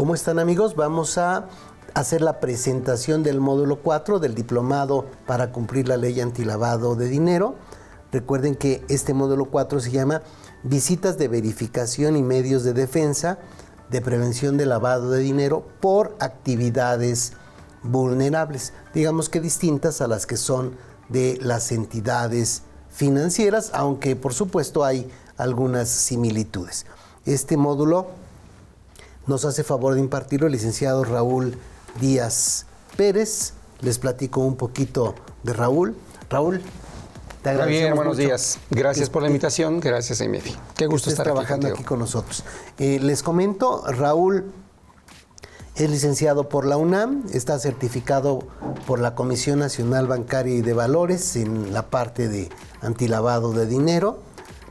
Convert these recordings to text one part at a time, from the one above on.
¿Cómo están, amigos? Vamos a hacer la presentación del módulo 4 del diplomado para cumplir la ley antilavado de dinero. Recuerden que este módulo 4 se llama Visitas de verificación y medios de defensa de prevención de lavado de dinero por actividades vulnerables, digamos que distintas a las que son de las entidades financieras, aunque por supuesto hay algunas similitudes. Este módulo nos hace favor de impartirlo el licenciado Raúl Díaz Pérez. Les platico un poquito de Raúl. Raúl, te agradecemos. Muy bien, buenos mucho. días. Gracias por la invitación. Gracias, Emefi. Qué gusto estar trabajando aquí con nosotros. Les comento, Raúl es licenciado por la UNAM, está certificado por la Comisión Nacional Bancaria y de Valores en la parte de antilavado de dinero.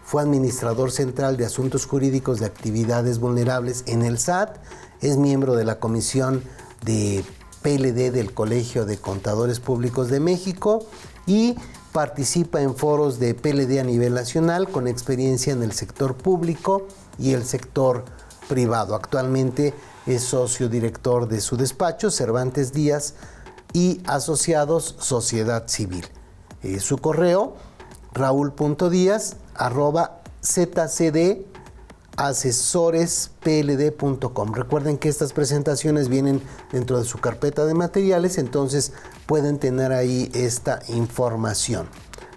Fue administrador central de asuntos jurídicos de actividades vulnerables en el SAT. Es miembro de la Comisión de PLD del Colegio de Contadores Públicos de México y participa en foros de PLD a nivel nacional con experiencia en el sector público y el sector privado. Actualmente es socio director de su despacho, Cervantes Díaz y Asociados Sociedad Civil. Su correo, raul.diaz@zcdasesorespld.com. Recuerden que estas presentaciones vienen dentro de su carpeta de materiales, entonces pueden tener ahí esta información.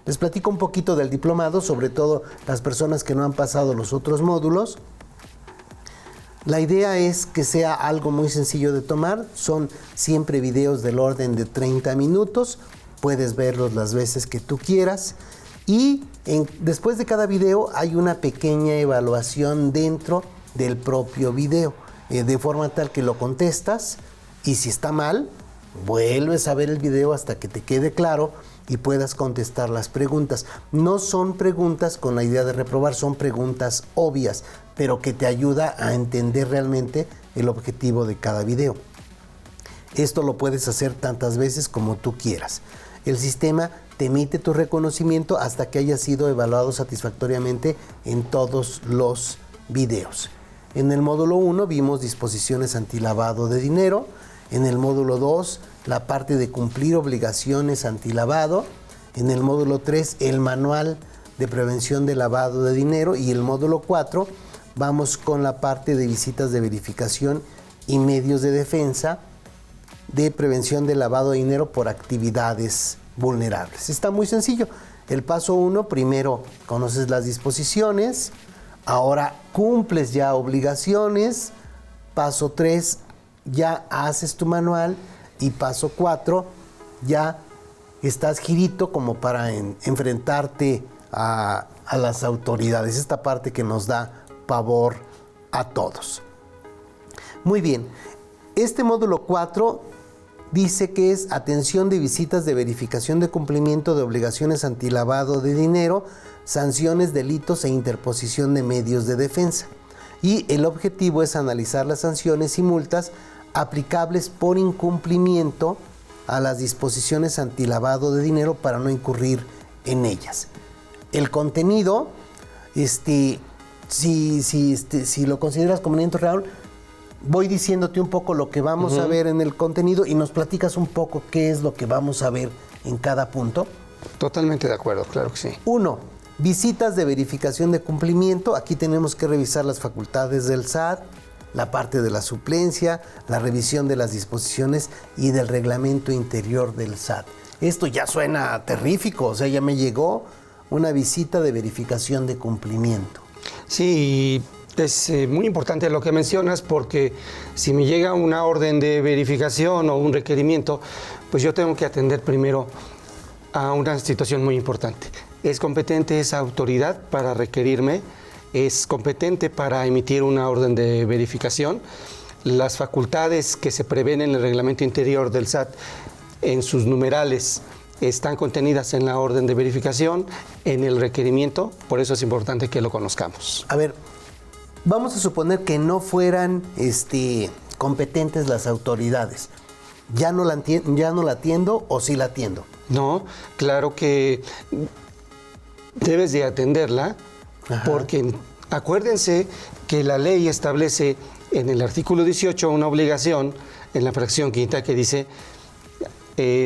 Les platico un poquito del diplomado, sobre todo las personas que no han pasado los otros módulos. La idea es que sea algo muy sencillo de tomar. Son siempre videos del orden de 30 minutos. Puedes verlos las veces que tú quieras. Y después de cada video hay una pequeña evaluación dentro del propio video, de forma tal que lo contestas y si está mal, vuelves a ver el video hasta que te quede claro y puedas contestar las preguntas. No son preguntas con la idea de reprobar, son preguntas obvias, pero que te ayuda a entender realmente el objetivo de cada video. Esto lo puedes hacer tantas veces como tú quieras. El sistema te emite tu reconocimiento hasta que haya sido evaluado satisfactoriamente en todos los videos. En el módulo 1 vimos disposiciones antilavado de dinero. En el módulo 2, la parte de cumplir obligaciones antilavado. En el módulo 3, el manual de prevención de lavado de dinero. Y el módulo 4, vamos con la parte de visitas de verificación y medios de defensa de prevención de lavado de dinero por actividades vulnerables. Está muy sencillo. El paso 1, primero conoces las disposiciones, ahora cumples ya obligaciones. Paso 3, ya haces tu manual. Y paso 4, ya estás girito como para enfrentarte a las autoridades. Esta parte que nos da pavor a todos. Muy bien, este módulo 4 dice que es atención de visitas de verificación de cumplimiento de obligaciones antilavado de dinero, sanciones, delitos e interposición de medios de defensa. Y el objetivo es analizar las sanciones y multas aplicables por incumplimiento a las disposiciones antilavado de dinero para no incurrir en ellas. El contenido, si lo consideras conveniente, Raúl, voy diciéndote un poco lo que vamos a ver en el contenido y nos platicas un poco qué es lo que vamos a ver en cada punto. Totalmente de acuerdo, claro que sí. 1. Visitas de verificación de cumplimiento. Aquí tenemos que revisar las facultades del SAT, la parte de la suplencia, la revisión de las disposiciones y del reglamento interior del SAT. Esto ya suena terrífico, o sea, ya me llegó una visita de verificación de cumplimiento. Sí, es muy importante lo que mencionas porque si me llega una orden de verificación o un requerimiento, pues yo tengo que atender primero a una situación muy importante. ¿Es competente esa autoridad para requerirme? ¿Es competente para emitir una orden de verificación? Las facultades que se prevén en el reglamento interior del SAT en sus numerales están contenidas en la orden de verificación, en el requerimiento, por eso es importante que lo conozcamos. A ver, vamos a suponer que no fueran competentes las autoridades. ¿Ya no la atiendo o sí la atiendo? No, claro que debes de atenderla. Ajá. Porque acuérdense que la ley establece en el artículo 18 una obligación en la fracción quinta que dice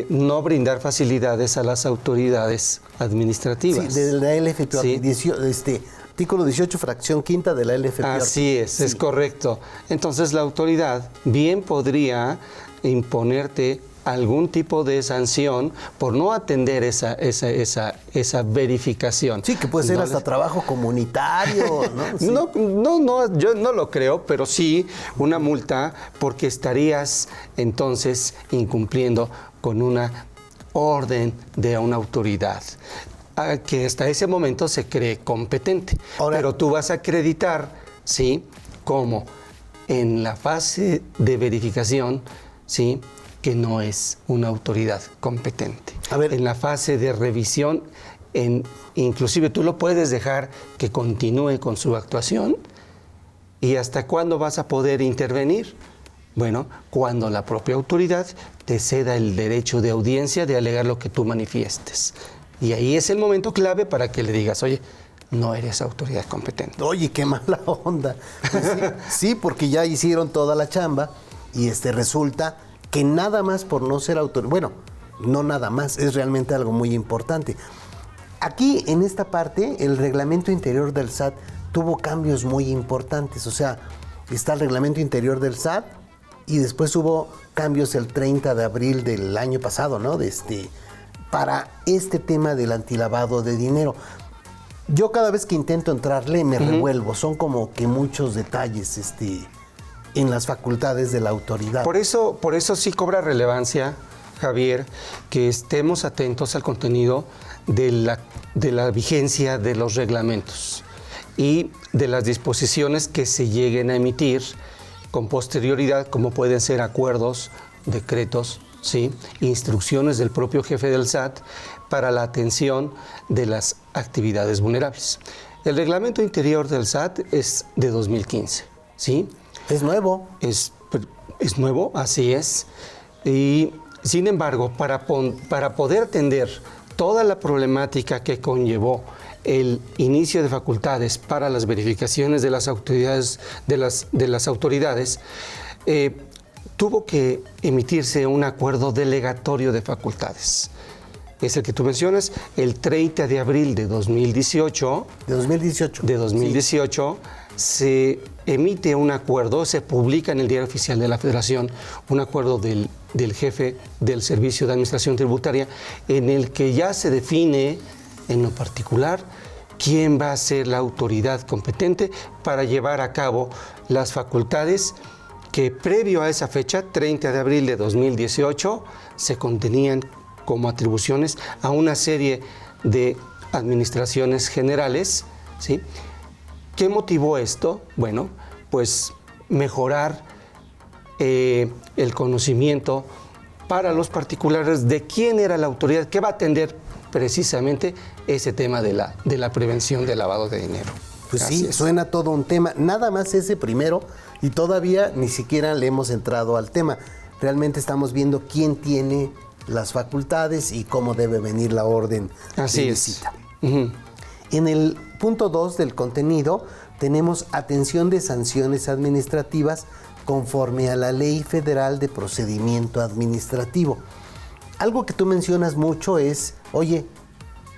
no brindar facilidades a las autoridades administrativas. Sí, de la LFP, Sí. Artículo 18, fracción quinta de la LFP. Así es, Sí. es correcto. Entonces la autoridad bien podría imponerte algún tipo de sanción por no atender esa verificación. Sí, que puede ser No hasta les- trabajo comunitario, ¿no? Sí. No, yo no lo creo, pero sí una multa porque estarías entonces incumpliendo con una orden de una autoridad que hasta ese momento se cree competente. Ahora- Pero tú vas a acreditar, ¿sí? Como en la fase de verificación, ¿sí? Que no es una autoridad competente. A ver. En la fase de revisión, inclusive tú lo puedes dejar que continúe con su actuación. ¿Y hasta cuándo vas a poder intervenir? Bueno, cuando la propia autoridad te ceda el derecho de audiencia de alegar lo que tú manifiestes. Y ahí es el momento clave para que le digas, oye, no eres autoridad competente. Oye, qué mala onda. Pues sí, sí, porque ya hicieron toda la chamba y resulta que nada más por no ser autoridad, bueno, no nada más, es realmente algo muy importante. Aquí, en esta parte, el reglamento interior del SAT tuvo cambios muy importantes. O sea, está el reglamento interior del SAT y después hubo cambios el 30 de abril del año pasado, ¿no? Para este tema del antilavado de dinero. Yo cada vez que intento entrarle me revuelvo. Son como que muchos detalles en las facultades de la autoridad. Por eso sí cobra relevancia, Javier, que estemos atentos al contenido de la vigencia de los reglamentos y de las disposiciones que se lleguen a emitir con posterioridad, como pueden ser acuerdos, decretos, ¿sí? Instrucciones del propio jefe del SAT para la atención de las actividades vulnerables. El reglamento interior del SAT es de 2015, ¿sí? Es nuevo. Es nuevo, así es. Y sin embargo, para poder atender toda la problemática que conllevó el inicio de facultades para las verificaciones de las autoridades, tuvo que emitirse un acuerdo delegatorio de facultades. Es el que tú mencionas, el 30 de abril de 2018. De 2018. De 2018 se emite un acuerdo, se publica en el Diario Oficial de la Federación, un acuerdo del jefe del Servicio de Administración Tributaria, en el que ya se define en lo particular quién va a ser la autoridad competente para llevar a cabo las facultades que previo a esa fecha, 30 de abril de 2018, se contenían como atribuciones a una serie de administraciones generales, ¿sí? ¿Qué motivó esto? Bueno, pues mejorar el conocimiento para los particulares de quién era la autoridad que va a atender precisamente ese tema de la prevención del lavado de dinero. Pues Así sí, es. suena todo un tema. Nada más ese primero y todavía ni siquiera le hemos entrado al tema. Realmente estamos viendo quién tiene las facultades y cómo debe venir la orden Así de es. visita. Ujú. En el punto 2 del contenido tenemos atención de sanciones administrativas conforme a la Ley Federal de Procedimiento Administrativo. Algo que tú mencionas mucho es, oye,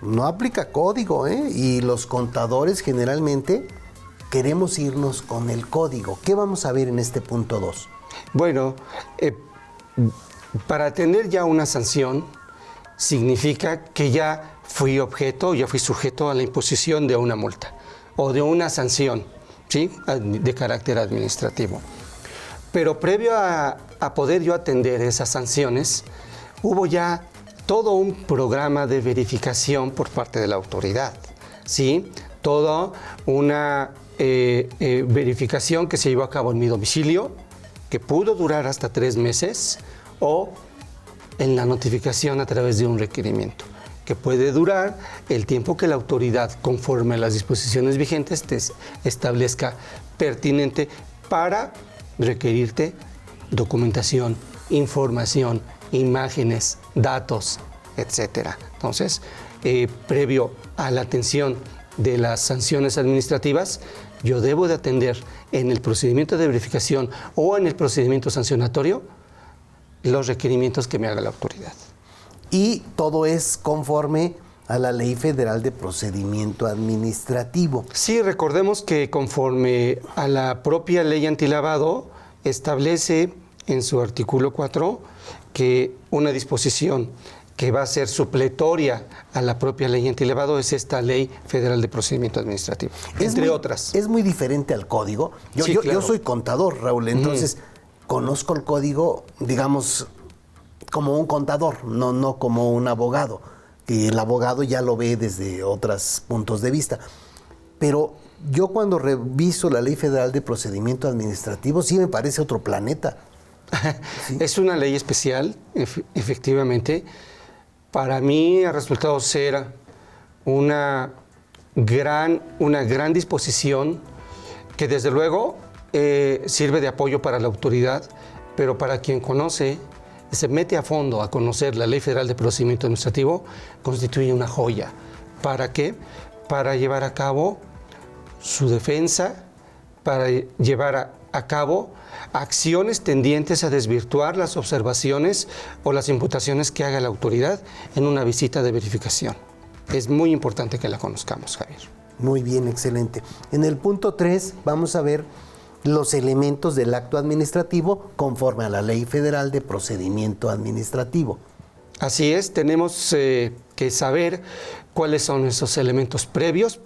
no aplica código, ¿eh? Y los contadores generalmente queremos irnos con el código. ¿Qué vamos a ver en este punto 2? Bueno, para tener ya una sanción significa que ya fui sujeto a la imposición de una multa o de una sanción, ¿sí? De carácter administrativo. Pero previo a poder yo atender esas sanciones, hubo ya todo un programa de verificación por parte de la autoridad, ¿sí? Toda una verificación que se llevó a cabo en mi domicilio, que pudo durar hasta 3 meses, o en la notificación a través de un requerimiento, que puede durar el tiempo que la autoridad, conforme a las disposiciones vigentes, te establezca pertinente para requerirte documentación, información, imágenes, datos, etcétera. Entonces, previo a la atención de las sanciones administrativas, yo debo de atender en el procedimiento de verificación o en el procedimiento sancionatorio los requerimientos que me haga la autoridad. Y todo es conforme a la Ley Federal de Procedimiento Administrativo. Sí, recordemos que conforme a la propia ley antilavado, establece en su artículo 4 que una disposición que va a ser supletoria a la propia ley antilavado es esta Ley Federal de Procedimiento Administrativo, entre otras. Es muy diferente al código. Yo Claro. soy contador, Raúl, entonces conozco el código, digamos, como un contador, no como un abogado. Que el abogado ya lo ve desde otros puntos de vista. Pero yo cuando reviso la Ley Federal de Procedimiento Administrativo, sí me parece otro planeta. ¿Sí? Es una ley especial, efectivamente. Para mí ha resultado ser una gran disposición que desde luego sirve de apoyo para la autoridad, pero para quien conoce, se mete a fondo a conocer la Ley Federal de Procedimiento Administrativo, constituye una joya. ¿Para qué? Para llevar a cabo su defensa, para llevar a cabo acciones tendientes a desvirtuar las observaciones o las imputaciones que haga la autoridad en una visita de verificación. Es muy importante que la conozcamos, Javier. Muy bien, excelente. En el punto 3 vamos a ver los elementos del acto administrativo conforme a la Ley Federal de Procedimiento Administrativo. Así es, tenemos que saber cuáles son esos elementos previos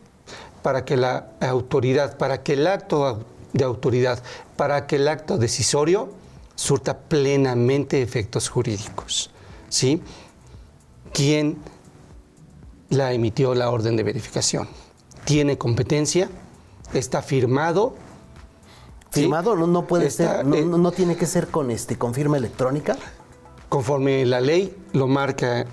para que la autoridad, para que el acto de autoridad, para que el acto decisorio surta plenamente efectos jurídicos. ¿Sí? ¿Quién la emitió la orden de verificación? ¿Tiene competencia? ¿Está firmado? ¿Firmado? ¿Sí? No puede ser, no tiene que ser con firma electrónica. Conforme la ley lo marca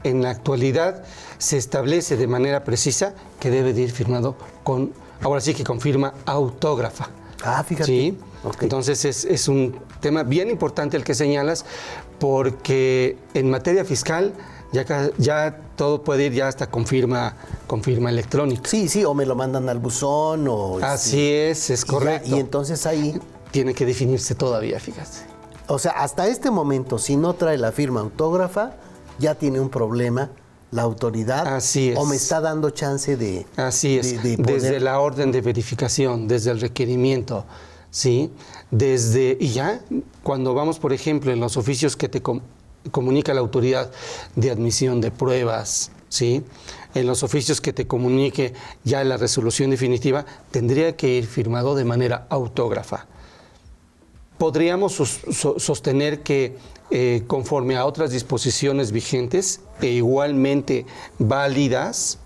en la actualidad, se establece de manera precisa que debe de ir firmado con, ahora sí que con firma autógrafa. Ah, fíjate. Sí, okay. Entonces es un tema bien importante el que señalas, porque en materia fiscal ya todo puede ir ya hasta con firma electrónica. Sí, o me lo mandan al buzón o... Así es correcto. Y entonces ahí... Tiene que definirse todavía, fíjate. O sea, hasta este momento, si no trae la firma autógrafa, ya tiene un problema la autoridad. Así es. O me está dando chance de... Así es, de poder... desde la orden de verificación, desde el requerimiento, ¿sí? Y ya cuando vamos, por ejemplo, en los oficios que te comunica la autoridad de admisión de pruebas, ¿sí? En los oficios que te comunique ya la resolución definitiva, tendría que ir firmado de manera autógrafa. Podríamos sostener que conforme a otras disposiciones vigentes e igualmente válidas,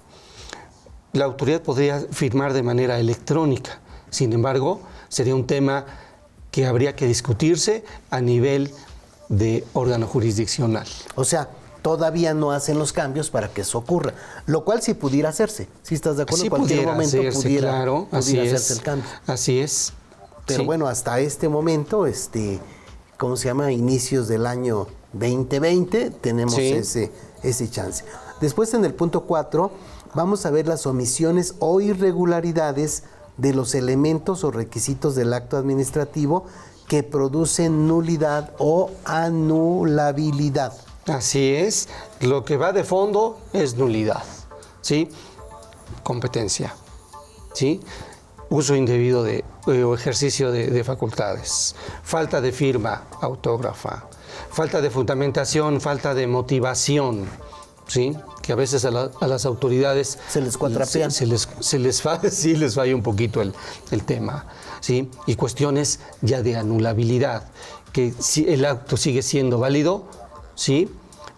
la autoridad podría firmar de manera electrónica. Sin embargo, sería un tema que habría que discutirse a nivel de órgano jurisdiccional. O sea, todavía no hacen los cambios para que eso ocurra, lo cual sí pudiera hacerse. ¿Sí estás de acuerdo? Sí, en cualquier momento pudiera hacerse el cambio. Así es. Pero sí. Bueno, hasta este momento, ¿cómo se llama? Inicios del año 2020, tenemos sí. ese chance. Después, en el punto 4, vamos a ver las omisiones o irregularidades de los elementos o requisitos del acto administrativo que producen nulidad o anulabilidad. Así es. Lo que va de fondo es nulidad, ¿sí? Competencia, ¿sí? Uso indebido o ejercicio de facultades, falta de firma autógrafa, falta de fundamentación, falta de motivación, ¿sí? Que a veces a las autoridades se les cuatrapean. Sí, les falla un poquito el tema, ¿sí? Y cuestiones ya de anulabilidad, que si el acto sigue siendo válido, ¿sí?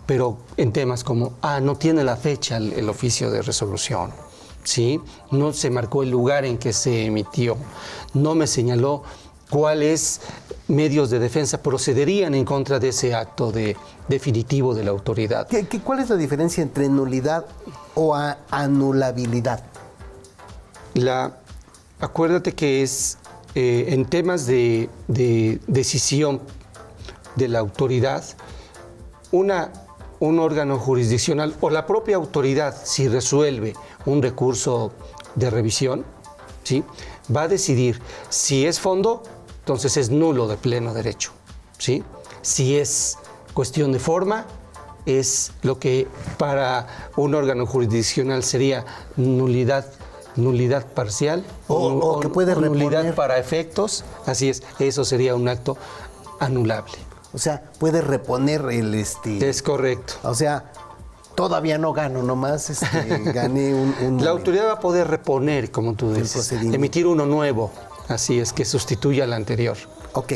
Pero en temas como, no tiene la fecha el oficio de resolución, ¿sí? No se marcó el lugar en que se emitió, no me señaló cuáles medios de defensa procederían en contra de ese acto definitivo de la autoridad. ¿Cuál es la diferencia entre nulidad o anulabilidad? Acuérdate que es en temas de decisión de la autoridad, un órgano jurisdiccional o la propia autoridad, si resuelve un recurso de revisión, ¿sí? Va a decidir si es fondo, entonces es nulo de pleno derecho, ¿sí? Si es cuestión de forma, es lo que para un órgano jurisdiccional sería nulidad parcial o que puede reponer. Nulidad para efectos, así es, eso sería un acto anulable. O sea, puede reponer el Es correcto. O sea, todavía no gano, nomás gané un La autoridad va a poder reponer, como tú dices, emitir uno nuevo, así es, que sustituya al anterior. Ok.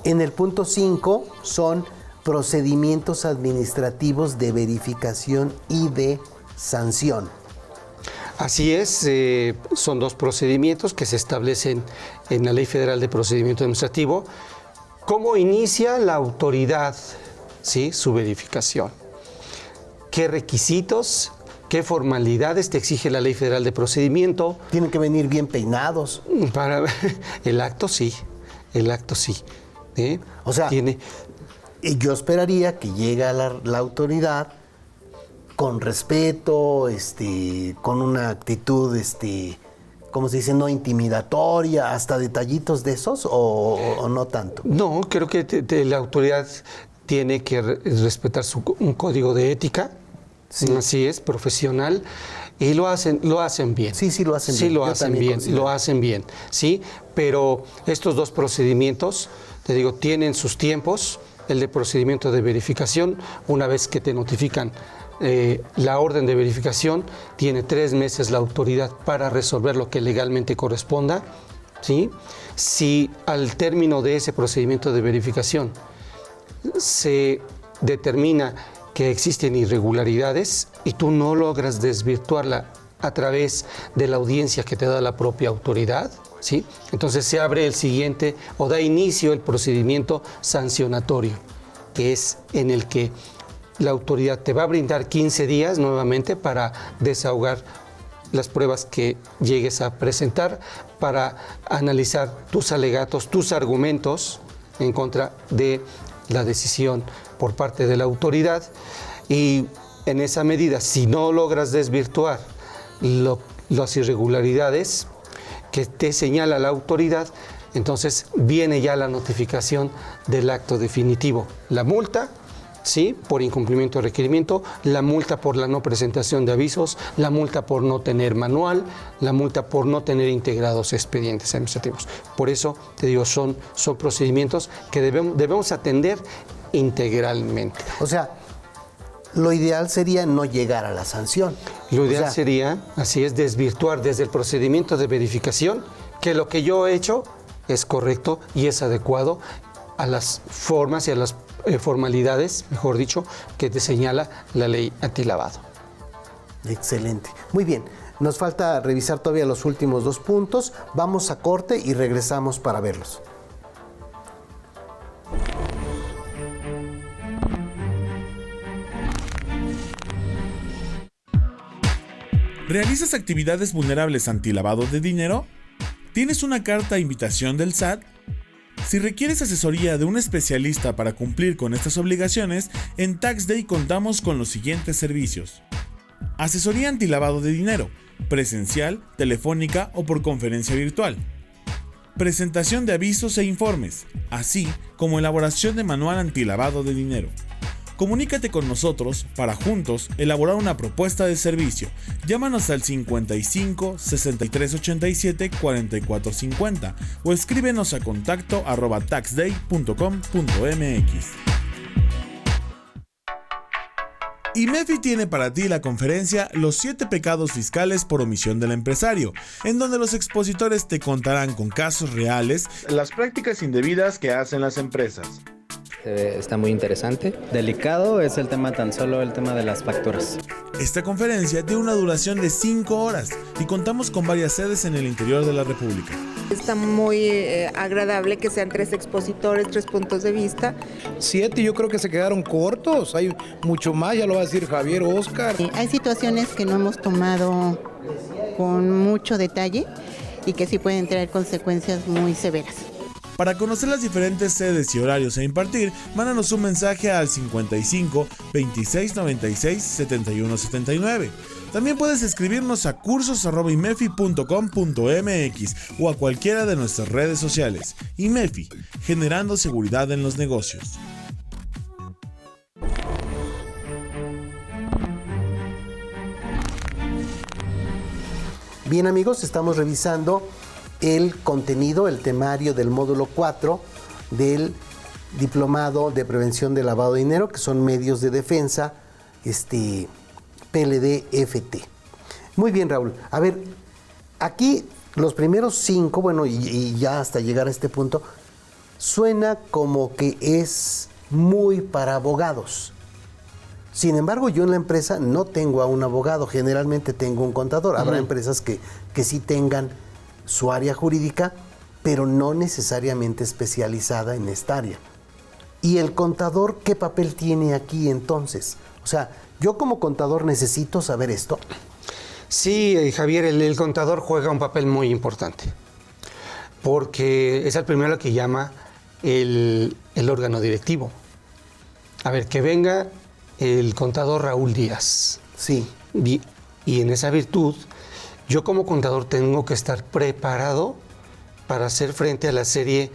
En el punto 5 son procedimientos administrativos de verificación y de sanción. Así es, son dos procedimientos que se establecen en la Ley Federal de Procedimiento Administrativo. ¿Cómo inicia la autoridad, ¿sí?, su verificación? ¿Qué requisitos, qué formalidades te exige la Ley Federal de Procedimiento? Tienen que venir bien peinados. Para el acto sí. O sea, yo esperaría que llegue a la autoridad con respeto, con una actitud, ¿cómo se dice? No intimidatoria, hasta detallitos de esos, o no tanto. No, creo que la autoridad tiene que respetar un código de ética, sí. Así es, profesional, y lo hacen bien. Sí, lo hacen bien. Sí, lo hacen bien, ¿sí? Pero estos dos procedimientos, te digo, tienen sus tiempos. El de procedimiento de verificación, una vez que te notifican la orden de verificación, tiene 3 meses la autoridad para resolver lo que legalmente corresponda, ¿sí? Si al término de ese procedimiento de verificación se determina que existen irregularidades y tú no logras desvirtuarla a través de la audiencia que te da la propia autoridad, ¿sí?, entonces se abre el siguiente o da inicio el procedimiento sancionatorio, que es en el que la autoridad te va a brindar 15 días nuevamente para desahogar las pruebas que llegues a presentar, para analizar tus alegatos, tus argumentos en contra de la decisión por parte de la autoridad, y en esa medida, si no logras desvirtuar las irregularidades que te señala la autoridad, entonces viene ya la notificación del acto definitivo. La multa, ¿sí?, por incumplimiento de requerimiento, la multa por la no presentación de avisos, la multa por no tener manual, la multa por no tener integrados expedientes administrativos. Por eso, te digo, son procedimientos que debemos atender integralmente. O sea, lo ideal sería no llegar a la sanción. Lo ideal sería, así es, desvirtuar desde el procedimiento de verificación que lo que yo he hecho es correcto y es adecuado a las formas y a las formalidades, mejor dicho, que te señala la ley antilavado. Excelente. Muy bien. Nos falta revisar todavía los últimos 2 puntos. Vamos a corte y regresamos para verlos. ¿Realizas actividades vulnerables antilavado de dinero? ¿Tienes una carta de invitación del SAT? Si requieres asesoría de un especialista para cumplir con estas obligaciones, en Tax Day contamos con los siguientes servicios. Asesoría antilavado de dinero, presencial, telefónica o por conferencia virtual. Presentación de avisos e informes, así como elaboración de manual antilavado de dinero. Comunícate con nosotros para juntos elaborar una propuesta de servicio. Llámanos al 55 63 87 44 50 o escríbenos a contacto@taxday.com.mx. IMEFI tiene para ti la conferencia Los 7 pecados fiscales por omisión del empresario, en donde los expositores te contarán con casos reales las prácticas indebidas que hacen las empresas. Está muy interesante. Delicado es el tema, tan solo el tema de las facturas. Esta conferencia tiene una duración de 5 horas y contamos con varias sedes en el interior de la República. Está muy agradable que sean 3 expositores, 3 puntos de vista. 7, yo creo que se quedaron cortos. Hay mucho más, ya lo va a decir Javier, Oscar. Hay situaciones que no hemos tomado con mucho detalle y que sí pueden traer consecuencias muy severas. Para conocer las diferentes sedes y horarios a impartir, mándanos un mensaje al 55 26 96 71 79. También puedes escribirnos a cursos@imefi.com.mx o a cualquiera de nuestras redes sociales. IMEFI, generando seguridad en los negocios. Bien amigos, estamos revisando el contenido, el temario del módulo 4 del Diplomado de Prevención de Lavado de Dinero, que son medios de defensa, PLD-FT. Muy bien, Raúl. A ver, aquí los primeros 5, bueno, y ya hasta llegar a este punto, suena como que es muy para abogados. Sin embargo, yo en la empresa no tengo a un abogado, generalmente tengo un contador. Habrá empresas que sí tengan su área jurídica, pero no necesariamente especializada en esta área. ¿Y el contador qué papel tiene aquí entonces? O sea, yo como contador necesito saber esto. Sí, Javier, el contador juega un papel muy importante, porque es el primero que llama el órgano directivo. A ver, que venga el contador Raúl Díaz. Sí. Y en esa virtud, yo como contador tengo que estar preparado para hacer frente a la serie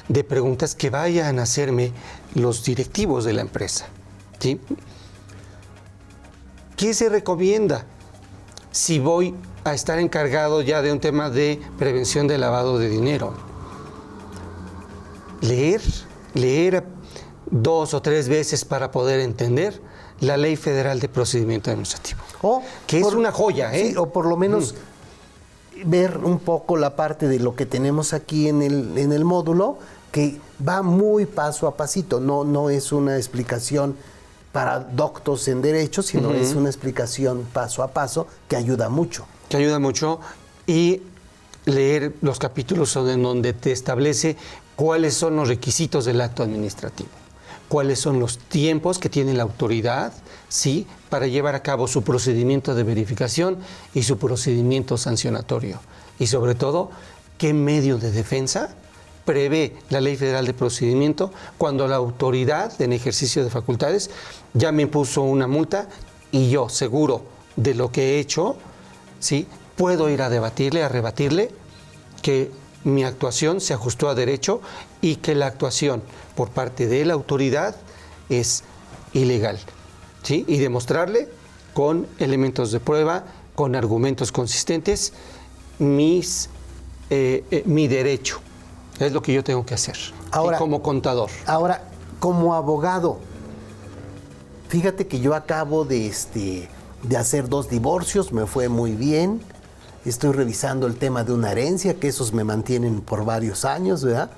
de preguntas que vayan a hacerme los directivos de la empresa. ¿Sí? ¿Qué se recomienda si voy a estar encargado ya de un tema de prevención de lavado de dinero? Leer 2 o 3 veces para poder entender la Ley Federal de Procedimiento Administrativo. Que es una joya, ¿eh? Sí, o por lo menos ver un poco la parte de lo que tenemos aquí en el módulo, que va muy paso a pasito. No es una explicación para doctos en derecho, sino es una explicación paso a paso que ayuda mucho. Que ayuda mucho, y leer los capítulos en donde te establece cuáles son los requisitos del acto administrativo, cuáles son los tiempos que tiene la autoridad, ¿sí?, para llevar a cabo su procedimiento de verificación y su procedimiento sancionatorio. Y sobre todo, qué medio de defensa prevé la Ley Federal de Procedimiento cuando la autoridad en ejercicio de facultades ya me impuso una multa y yo, seguro de lo que he hecho, ¿sí?, puedo ir a debatirle, a rebatirle que mi actuación se ajustó a derecho y que la actuación por parte de la autoridad es ilegal, ¿sí?, y demostrarle con elementos de prueba, con argumentos consistentes, mi derecho. Es lo que yo tengo que hacer. Ahora, como contador. Ahora, como abogado, fíjate que yo acabo de hacer 2 divorcios, me fue muy bien. Estoy revisando el tema de una herencia, que esos me mantienen por varios años, ¿verdad?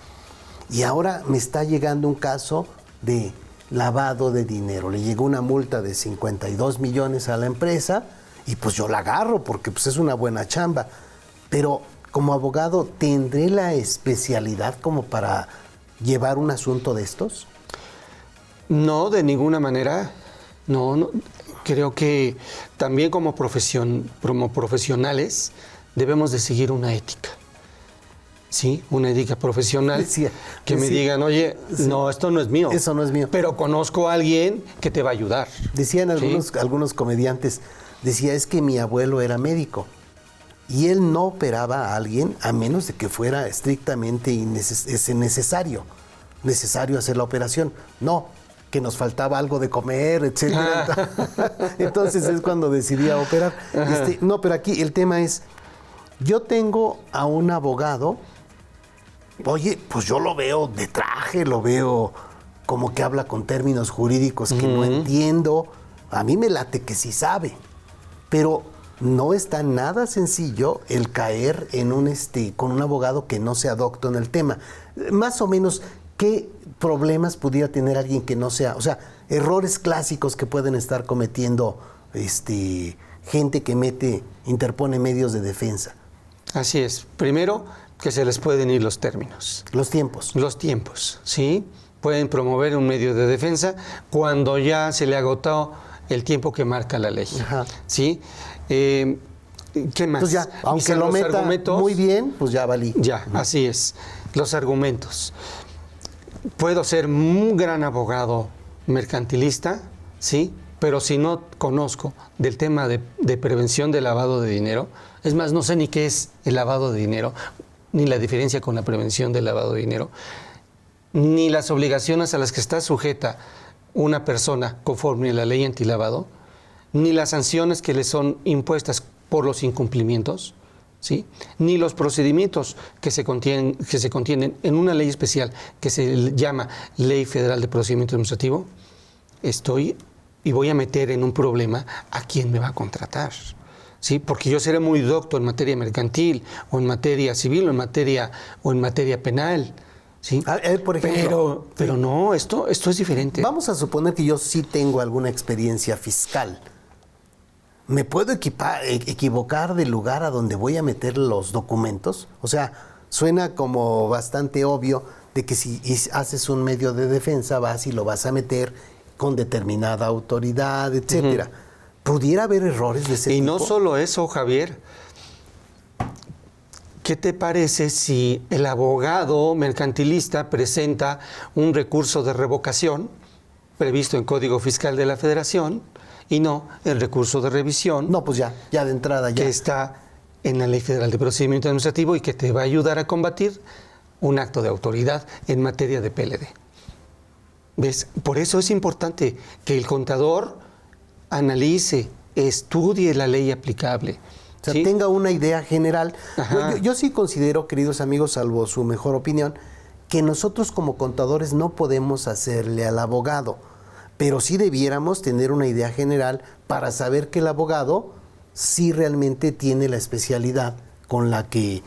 Y ahora me está llegando un caso de lavado de dinero. Le llegó una multa de 52 millones a la empresa y pues yo la agarro porque pues es una buena chamba. Pero como abogado, ¿tendré la especialidad como para llevar un asunto de estos? No, de ninguna manera. No. Creo que también como profesionales debemos de seguir una ética. Sí, una ética profesional. Me digan, oye, sí, no, esto no es mío. Eso no es mío. Pero conozco a alguien que te va a ayudar. Decían algunos comediantes, decía, es que mi abuelo era médico y él no operaba a alguien a menos de que fuera estrictamente necesario hacer la operación. No, que nos faltaba algo de comer, etcétera. Entonces es cuando decidí a operar. No, pero aquí el tema es, yo tengo a un abogado, oye, pues yo lo veo de traje, lo veo como que habla con términos jurídicos que no entiendo. A mí me late que sí sabe, pero no está nada sencillo el caer en con un abogado que no sea docto en el tema. Más o menos, ¿qué problemas pudiera tener alguien que no sea? O sea, errores clásicos que pueden estar cometiendo gente que interpone medios de defensa. Así es. Primero, que se les pueden ir los términos. Los tiempos. Los tiempos, ¿sí? Pueden promover un medio de defensa cuando ya se le agotó el tiempo que marca la ley. Ajá. ¿Sí? ¿Qué más? Entonces ya, aunque Quizá lo los meta argumentos. muy bien, pues ya valí. Ya, así es. Los argumentos. Puedo ser un gran abogado mercantilista, ¿sí? Pero si no conozco del tema de prevención del lavado de dinero, es más, no sé ni qué es el lavado de dinero, ni la diferencia con la prevención del lavado de dinero, ni las obligaciones a las que está sujeta una persona conforme a la ley antilavado, ni las sanciones que le son impuestas por los incumplimientos, ¿sí? Ni los procedimientos que se contienen en una ley especial que se llama Ley Federal de Procedimiento Administrativo, estoy y voy a meter en un problema a quien me va a contratar, ¿sí? Porque yo seré muy docto en materia mercantil, o en materia civil, o en materia penal, ¿sí? Por ejemplo, pero no, esto es diferente. vamos a suponer que yo sí tengo alguna experiencia fiscal. ¿Me puedo equivocar del lugar a donde voy a meter los documentos? O sea, suena como bastante obvio de que si haces un medio de defensa vas y lo vas a meter con determinada autoridad, etcétera. ¿Pudiera haber errores de ese tipo? Y no solo eso, Javier. ¿Qué te parece si el abogado mercantilista presenta un recurso de revocación previsto en Código Fiscal de la Federación y no el recurso de revisión No, pues ya de entrada ya. que está en la Ley Federal de Procedimiento Administrativo y que te va a ayudar a combatir un acto de autoridad en materia de PLD? ¿Ves? Por eso es importante que el contador analice, estudie la ley aplicable. O sea, ¿sí? tenga una idea general. Ajá. Yo sí considero, queridos amigos, salvo su mejor opinión, que nosotros como contadores no podemos hacerle al abogado, pero sí debiéramos tener una idea general para saber que el abogado sí realmente tiene la especialidad con la que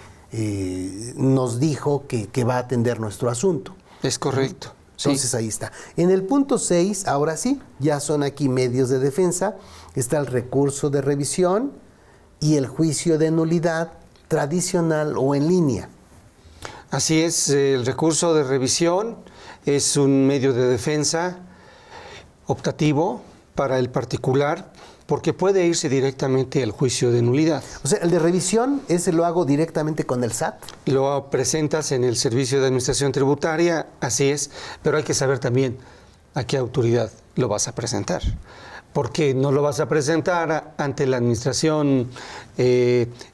nos dijo que va a atender nuestro asunto. Es correcto. Entonces ahí está. En el punto 6, ahora sí, ya son aquí medios de defensa, está el recurso de revisión y el juicio de nulidad tradicional o en línea. Así es, el recurso de revisión es un medio de defensa optativo para el particular porque puede irse directamente al juicio de nulidad. O sea, el de revisión, ese lo hago directamente con el SAT. Lo presentas en el Servicio de Administración Tributaria, así es, pero hay que saber también a qué autoridad lo vas a presentar. Porque no lo vas a presentar ante la Administración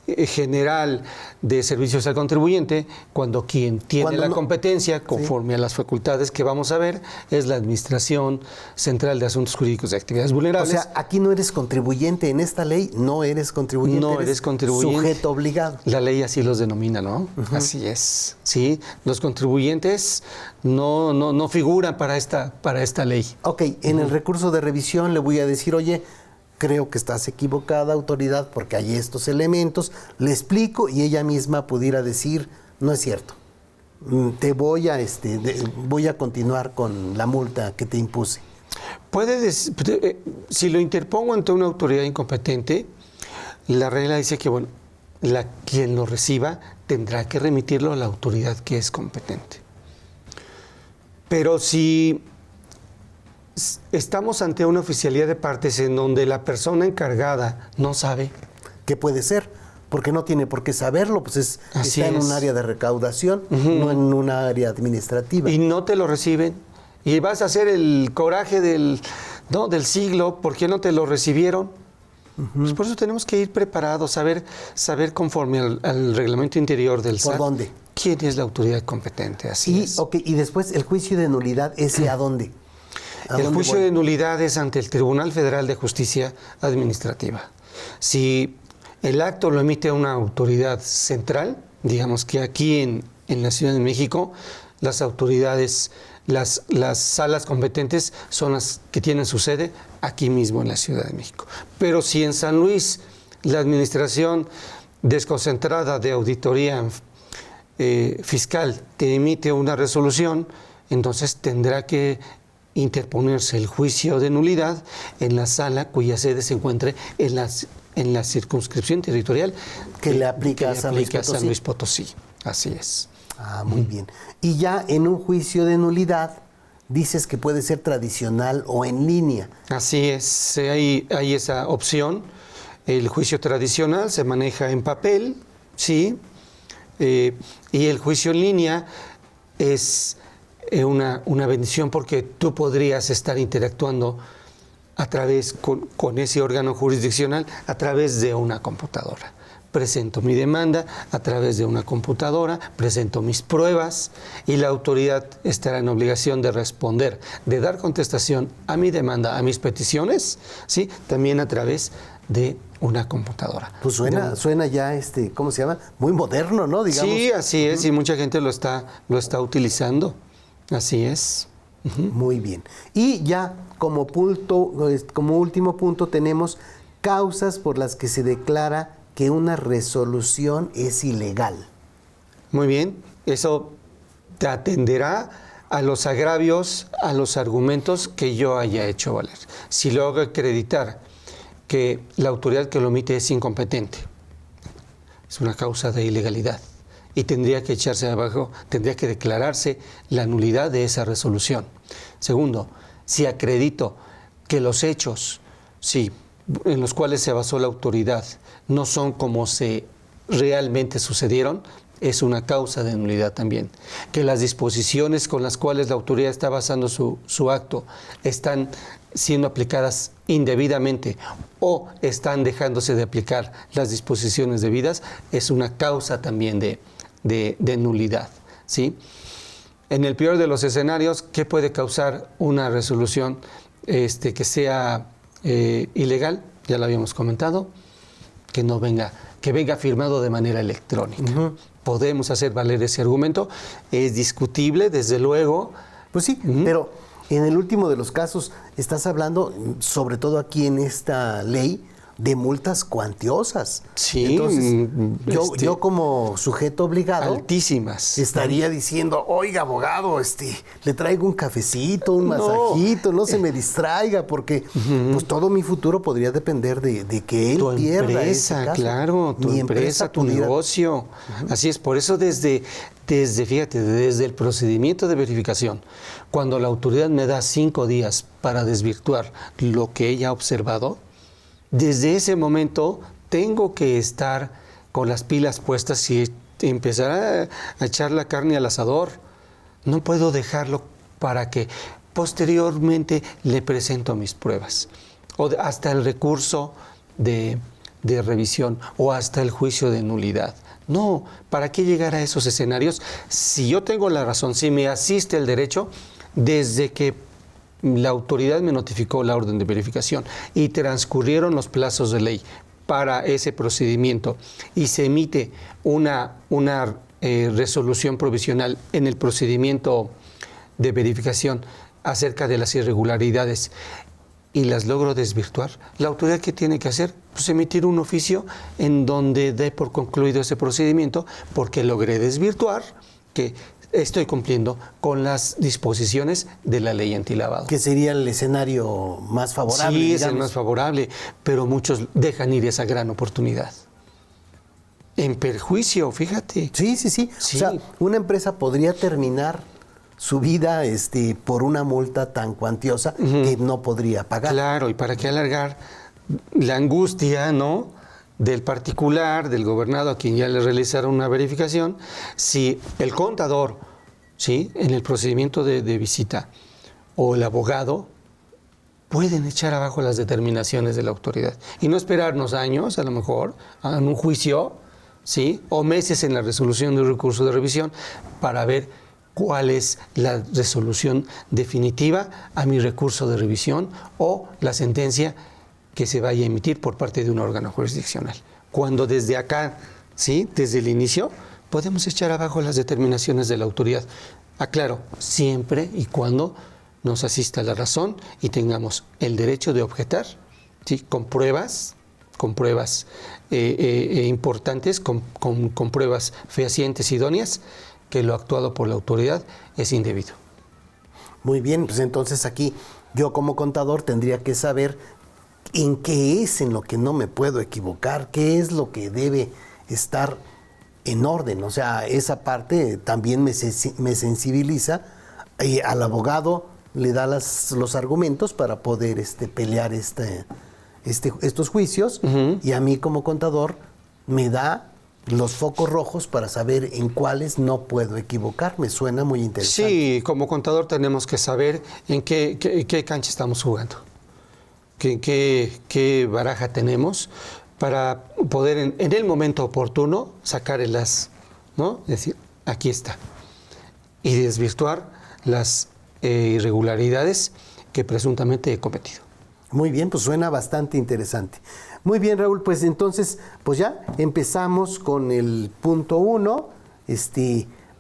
General de Servicios al Contribuyente, cuando quien tiene la competencia, conforme a las facultades que vamos a ver, es la Administración Central de Asuntos Jurídicos de Actividades Vulnerables. O sea, aquí no eres contribuyente, en esta ley no eres contribuyente, No eres contribuyente. Sujeto obligado. La ley así los denomina, ¿no? Así es. Sí, los contribuyentes no figuran para esta ley. Ok, en el recurso de revisión le voy a decir, oye, creo que estás equivocada, autoridad, porque hay estos elementos, le explico y ella misma pudiera decir, no es cierto, te voy a continuar con la multa que te impuse. Si lo interpongo ante una autoridad incompetente, la regla dice que, bueno, quien lo reciba tendrá que remitirlo a la autoridad que es competente. Pero si estamos ante una oficialidad de partes en donde la persona encargada no sabe. ¿Qué puede ser? Porque no tiene por qué saberlo, pues está en un área de recaudación, no en un área administrativa. Y no te lo reciben. Y vas a hacer el coraje del siglo, ¿por qué no te lo recibieron? Pues por eso tenemos que ir preparados, saber conforme al reglamento interior del SAT. ¿Por dónde? ¿Quién es la autoridad competente? Así es. Okay, y después el juicio de nulidad, ¿ese a dónde? El juicio de nulidad es ante el Tribunal Federal de Justicia Administrativa. Si el acto lo emite una autoridad central, digamos que aquí en la Ciudad de México, las autoridades, las salas competentes son las que tienen su sede aquí mismo en la Ciudad de México. Pero si en San Luis la Administración Desconcentrada de Auditoría Fiscal te emite una resolución, entonces tendrá que interponerse el juicio de nulidad en la sala cuya sede se encuentre en la circunscripción territorial que le aplica a San Luis Potosí. Así es. Ah, muy bien. Y ya en un juicio de nulidad dices que puede ser tradicional o en línea. Así es, hay esa opción. El juicio tradicional se maneja en papel, ¿sí? Y el juicio en línea es una bendición porque tú podrías estar interactuando a través con ese órgano jurisdiccional a través de una computadora. Presento mi demanda a través de una computadora, presento mis pruebas y la autoridad estará en obligación de responder, de dar contestación a mi demanda, a mis peticiones, ¿sí? También a través de una computadora. Pues suena ya, ¿cómo se llama? Muy moderno, ¿no? Digamos. Sí, así es, y mucha gente lo está utilizando. Así es. Muy bien. Y ya como último punto tenemos causas por las que se declara que una resolución es ilegal. Muy bien, eso te atenderá a los agravios, a los argumentos que yo haya hecho valer. Si lo hago acreditar que la autoridad que lo emite es incompetente, es una causa de ilegalidad y tendría que echarse abajo, tendría que declararse la nulidad de esa resolución. Segundo, si acredito que los hechos, sí, en los cuales se basó la autoridad no son como se realmente sucedieron, es una causa de nulidad también. Que las disposiciones con las cuales la autoridad está basando su acto están siendo aplicadas indebidamente o están dejándose de aplicar las disposiciones debidas, es una causa también de nulidad, ¿sí? En el peor de los escenarios, ¿qué puede causar una resolución que sea ilegal? Ya lo habíamos comentado, que venga firmado de manera electrónica. Podemos hacer valer ese argumento, es discutible, desde luego. Pues sí, pero en el último de los casos estás hablando, sobre todo aquí en esta ley, de multas cuantiosas. Sí. Entonces, yo como sujeto obligado... Altísimas. Estaría diciendo, oiga, abogado, le traigo un cafecito, un masajito, no se me distraiga, porque pues todo mi futuro podría depender de que él pierda empresa, ese caso. Claro, tu empresa, tu negocio. Así es, por eso desde el procedimiento de verificación, cuando la autoridad me da 5 días para desvirtuar lo que ella ha observado, desde ese momento tengo que estar con las pilas puestas y empezar a echar la carne al asador. No puedo dejarlo para que posteriormente le presento mis pruebas. O hasta el recurso de revisión o hasta el juicio de nulidad. No, ¿para qué llegar a esos escenarios? Si yo tengo la razón, si me asiste el derecho, desde que la autoridad me notificó la orden de verificación y transcurrieron los plazos de ley para ese procedimiento y se emite una resolución provisional en el procedimiento de verificación acerca de las irregularidades y las logro desvirtuar, la autoridad, ¿qué tiene que hacer? Pues emitir un oficio en donde dé por concluido ese procedimiento porque logré desvirtuar que estoy cumpliendo con las disposiciones de la ley antilavado. Que sería el escenario más favorable. Sí, es el más favorable, pero muchos dejan ir esa gran oportunidad. En perjuicio, fíjate. Sí. O sea, una empresa podría terminar su vida por una multa tan cuantiosa que no podría pagar. Claro, y para qué alargar la angustia, ¿no?, del particular, del gobernado a quien ya le realizaron una verificación, si el contador, ¿sí?, en el procedimiento de visita o el abogado pueden echar abajo las determinaciones de la autoridad y no esperarnos años, a lo mejor, en un juicio, ¿sí?, o meses en la resolución de un recurso de revisión para ver cuál es la resolución definitiva a mi recurso de revisión o la sentencia que se vaya a emitir por parte de un órgano jurisdiccional. Cuando desde acá, ¿sí?, desde el inicio, podemos echar abajo las determinaciones de la autoridad. Aclaro, siempre y cuando nos asista la razón y tengamos el derecho de objetar, ¿sí?, con pruebas importantes, con pruebas fehacientes, idóneas, que lo actuado por la autoridad es indebido. Muy bien, pues entonces aquí yo como contador tendría que saber en qué es en lo que no me puedo equivocar, qué es lo que debe estar en orden. O sea, esa parte también me sensibiliza y al abogado le da los argumentos para poder pelear estos juicios y a mí como contador me da los focos rojos para saber en cuáles no puedo equivocarme. Suena muy interesante. Sí, como contador tenemos que saber en qué cancha estamos jugando, qué baraja tenemos para poder en el momento oportuno sacar el as, ¿no? Es decir, aquí está. Y desvirtuar las irregularidades que presuntamente he cometido. Muy bien, pues suena bastante interesante. Muy bien, Raúl, pues entonces, pues ya empezamos con el punto 1,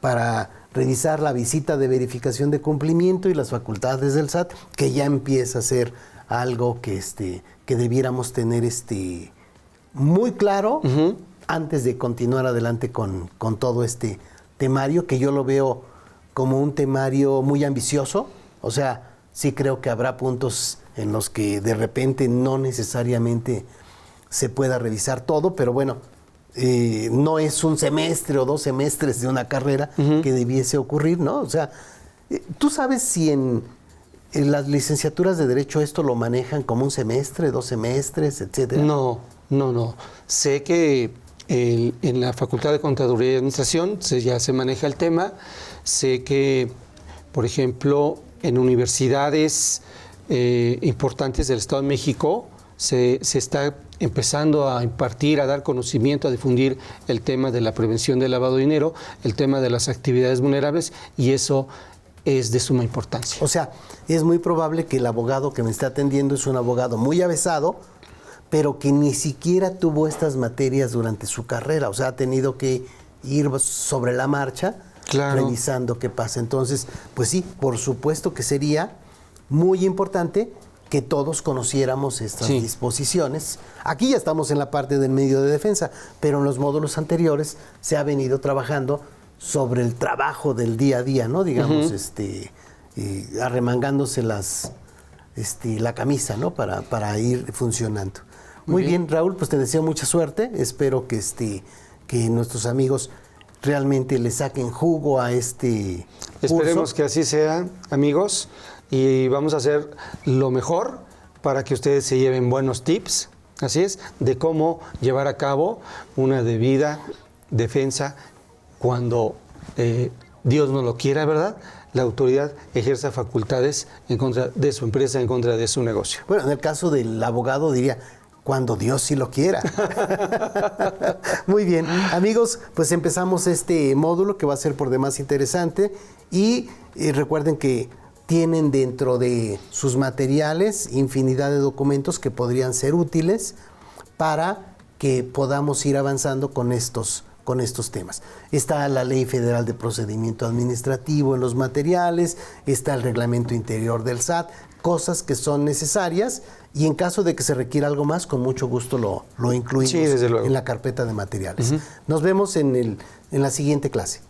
para revisar la visita de verificación de cumplimiento y las facultades del SAT, que ya empieza a ser algo que debiéramos tener muy claro antes de continuar adelante con todo este temario, que yo lo veo como un temario muy ambicioso. O sea, sí creo que habrá puntos en los que de repente no necesariamente se pueda revisar todo, pero bueno, no es un semestre o 2 semestres de una carrera que debiese ocurrir, ¿no? O sea, ¿tú sabes si en las licenciaturas de Derecho esto lo manejan como un semestre, 2 semestres, etcétera? No. Sé que en la Facultad de Contaduría y Administración ya se maneja el tema. Sé que, por ejemplo, en universidades importantes del Estado de México se está empezando a impartir, a dar conocimiento, a difundir el tema de la prevención del lavado de dinero, el tema de las actividades vulnerables, y eso es de suma importancia. O sea, es muy probable que el abogado que me está atendiendo es un abogado muy avesado, pero que ni siquiera tuvo estas materias durante su carrera. O sea, ha tenido que ir sobre la marcha, revisando qué pasa. Entonces, pues sí, por supuesto que sería muy importante que todos conociéramos estas disposiciones. Aquí ya estamos en la parte del medio de defensa, pero en los módulos anteriores se ha venido trabajando sobre el trabajo del día a día, ¿no? Digamos, arremangándose la camisa, ¿no? Para ir funcionando. Muy bien, Raúl, pues te deseo mucha suerte. Espero que nuestros amigos realmente le saquen jugo a este curso. Esperemos que así sea, amigos, y vamos a hacer lo mejor para que ustedes se lleven buenos tips, así es, de cómo llevar a cabo una debida defensa cuando Dios no lo quiera, ¿verdad? La autoridad ejerza facultades en contra de su empresa, en contra de su negocio. Bueno, en el caso del abogado diría, cuando Dios sí lo quiera. Muy bien, amigos, pues empezamos este módulo que va a ser por demás interesante y recuerden que tienen dentro de sus materiales infinidad de documentos que podrían ser útiles para que podamos ir avanzando con estos temas. Está la Ley Federal de Procedimiento Administrativo en los materiales, está el Reglamento Interior del SAT, cosas que son necesarias y en caso de que se requiera algo más, con mucho gusto lo incluimos desde luego, en la carpeta de materiales. Nos vemos en la siguiente clase.